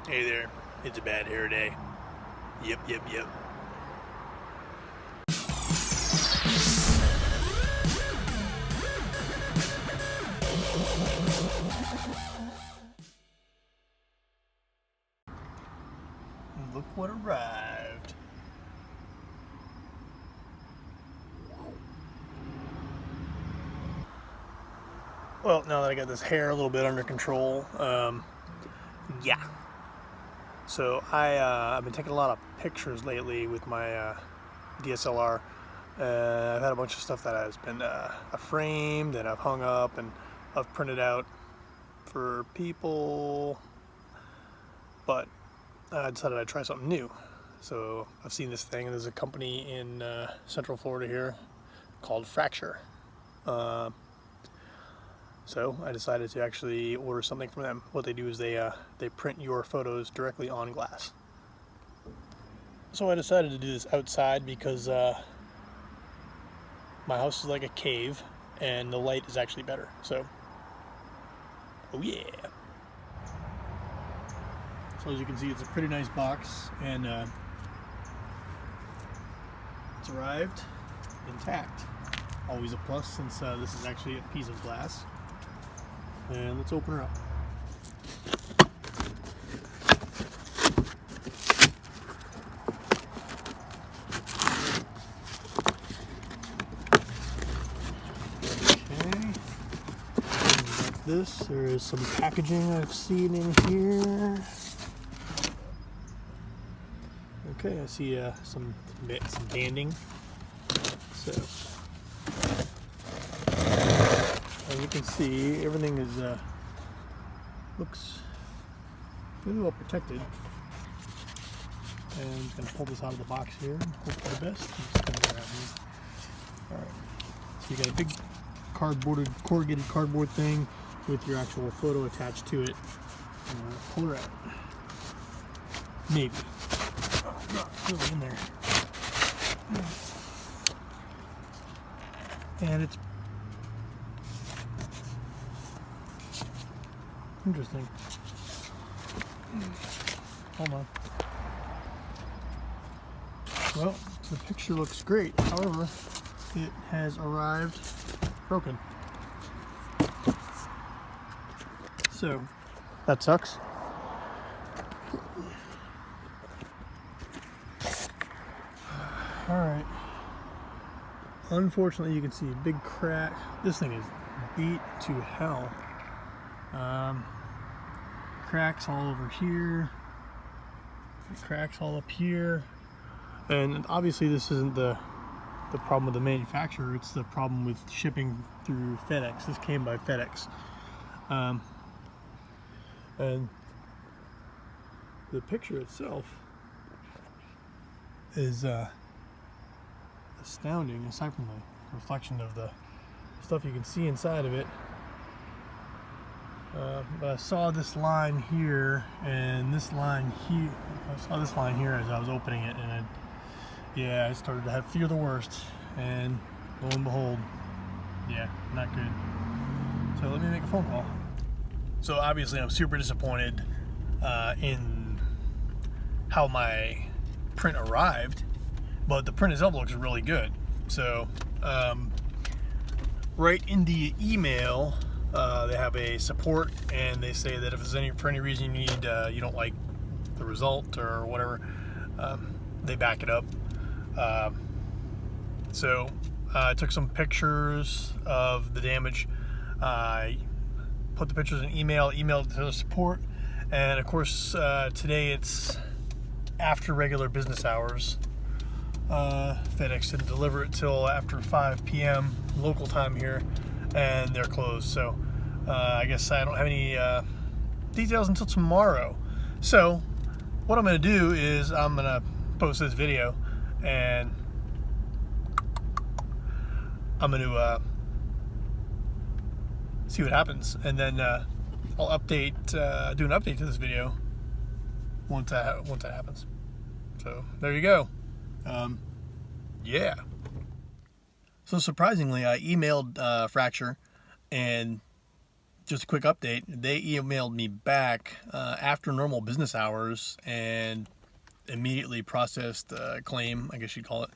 Hey there, it's a bad hair day. Yep. Look what arrived. Well, now that I got this hair a little bit under control, yeah. So I've been taking a lot of pictures lately with my DSLR. I've had a bunch of stuff that has been I've framed and I've hung up and I've printed out for people, but I decided I'd try something new. So I've seen this thing. There's a company in Central Florida here called Fracture. So I decided to actually order something from them. What they do is they print your photos directly on glass. So I decided to do this outside because my house is like a cave and the light is actually better. So, oh yeah. So as you can see, it's a pretty nice box, and it's arrived intact. Always a plus, since this is actually a piece of glass. And let's open her up. Okay. Like this, there is some packaging I've seen in here. Okay, I see some banding. So, as you can see, everything is looks really well protected. And I'm just going to pull this out of the box here and hope for the best. Alright, so you got a big corrugated cardboard thing with your actual photo attached to it. Pull her out. Maybe. Not really in there. And it's interesting. Hold on. Well, the picture looks great. However, it has arrived broken. So, that sucks. Alright. Unfortunately, you can see a big crack. This thing is beat to hell. Cracks all over here. Cracks all up here. And obviously this isn't the problem with the manufacturer, it's the problem with shipping through FedEx. This came by FedEx. And the picture itself is astounding, aside from the reflection of the stuff you can see inside of it. But I saw this line here and this line here. I saw this line here as I was opening it, and I started to fear the worst. And lo and behold, yeah, not good. So let me make a phone call. So obviously I'm super disappointed in how my print arrived, but the print itself looks really good. So right in the email, they have a support, and they say that if there's for any reason you don't like the result or whatever, they back it up. So I took some pictures of the damage. I put the pictures in emailed it to the support, and of course today it's after regular business hours. FedEx didn't deliver it till after 5 p.m. local time here, and they're closed. So I guess I don't have any details until tomorrow. So what I'm going to do is I'm going to post this video, and I'm going to see what happens, and then I'll do an update to this video once that happens. So there you go. Yeah. So surprisingly, I emailed Fracture, and just a quick update. They emailed me back after normal business hours and immediately processed a claim, I guess you'd call it,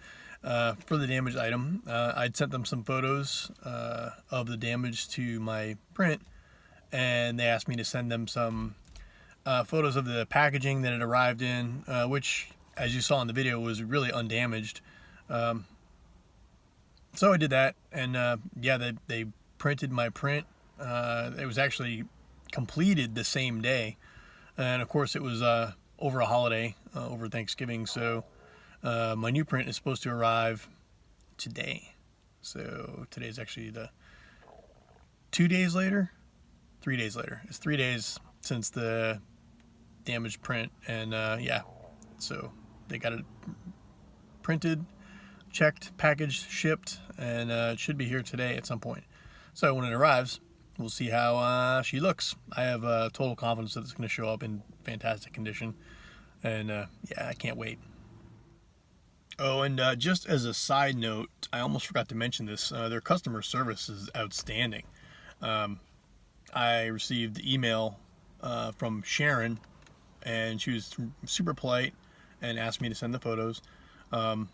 for the damaged item. I'd sent them some photos of the damage to my print, and they asked me to send them some photos of the packaging that it arrived in, which, as you saw in the video, was really undamaged. So I did that, and yeah, they printed my print. It was actually completed the same day, and of course it was over a holiday, over Thanksgiving, so my new print is supposed to arrive today. So today's actually the 2 days later, 3 days later. It's 3 days since the damaged print, and yeah, so they got it printed, checked, packaged, shipped, and it should be here today at some point. So when it arrives, we'll see how she looks. I have total confidence that it's going to show up in fantastic condition, and yeah, I can't wait. Oh, and just as a side note, I almost forgot to mention this. Their customer service is outstanding. I received the email from Sharon, and she was super polite and asked me to send the photos, and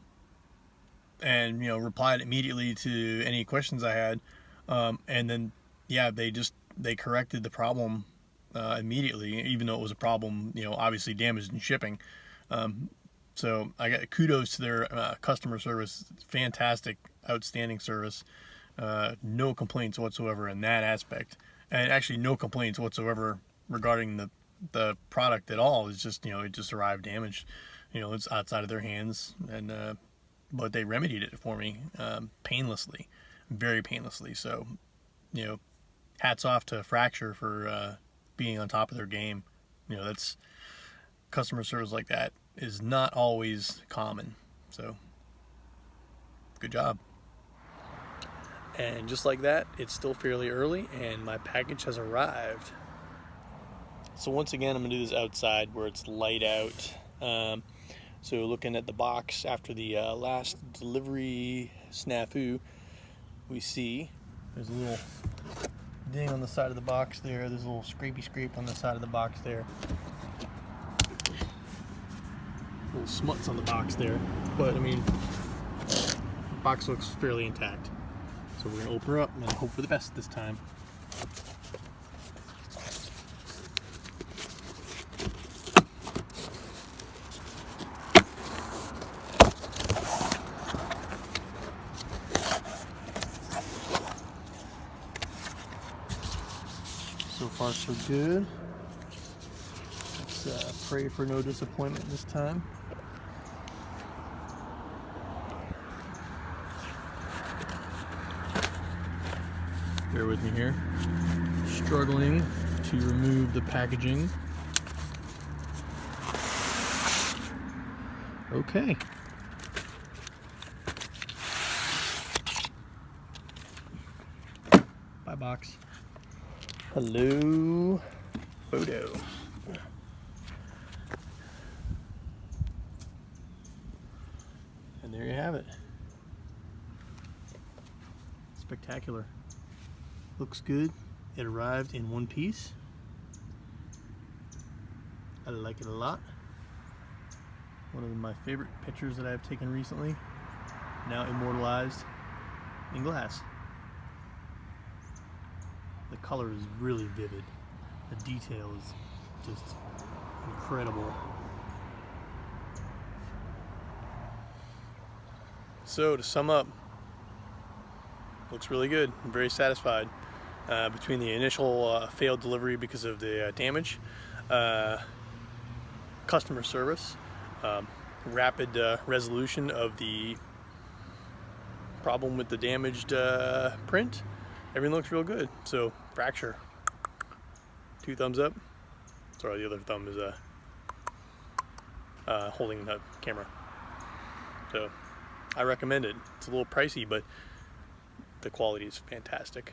replied immediately to any questions I had, and then yeah, they corrected the problem immediately, even though it was a problem obviously damaged in shipping. So I got kudos to their customer service. Fantastic, outstanding service. No complaints whatsoever in that aspect, and actually no complaints whatsoever regarding the product at all. It's just it just arrived damaged. It's outside of their hands, and but they remedied it for me painlessly, very painlessly. So hats off to Fracture for being on top of their game. That's customer service like that is not always common, so good job. And just like that, it's still fairly early and my package has arrived. So once again, I'm gonna do this outside where it's light out. So looking at the box after the last delivery snafu, we see there's a little ding on the side of the box there. There's a little scrapey scrape on the side of the box there. Little smuts on the box there, but I mean, the box looks fairly intact. So we're gonna open her up and hope for the best this time. So far so good. Let's pray for no disappointment this time. Bear with me here. Struggling to remove the packaging. Okay. Bye, box. Hello, photo. And there you have it. Spectacular. Looks good. It arrived in one piece. I like it a lot. One of my favorite pictures that I've taken recently. Now immortalized in glass. The color is really vivid. The detail is just incredible. So to sum up, looks really good. I'm very satisfied. Between the initial failed delivery because of the damage, customer service, rapid resolution of the problem with the damaged print, everything looks real good. So Fracture, 2 thumbs up. Sorry, the other thumb is holding the camera. So I recommend it. It's a little pricey, but the quality is fantastic.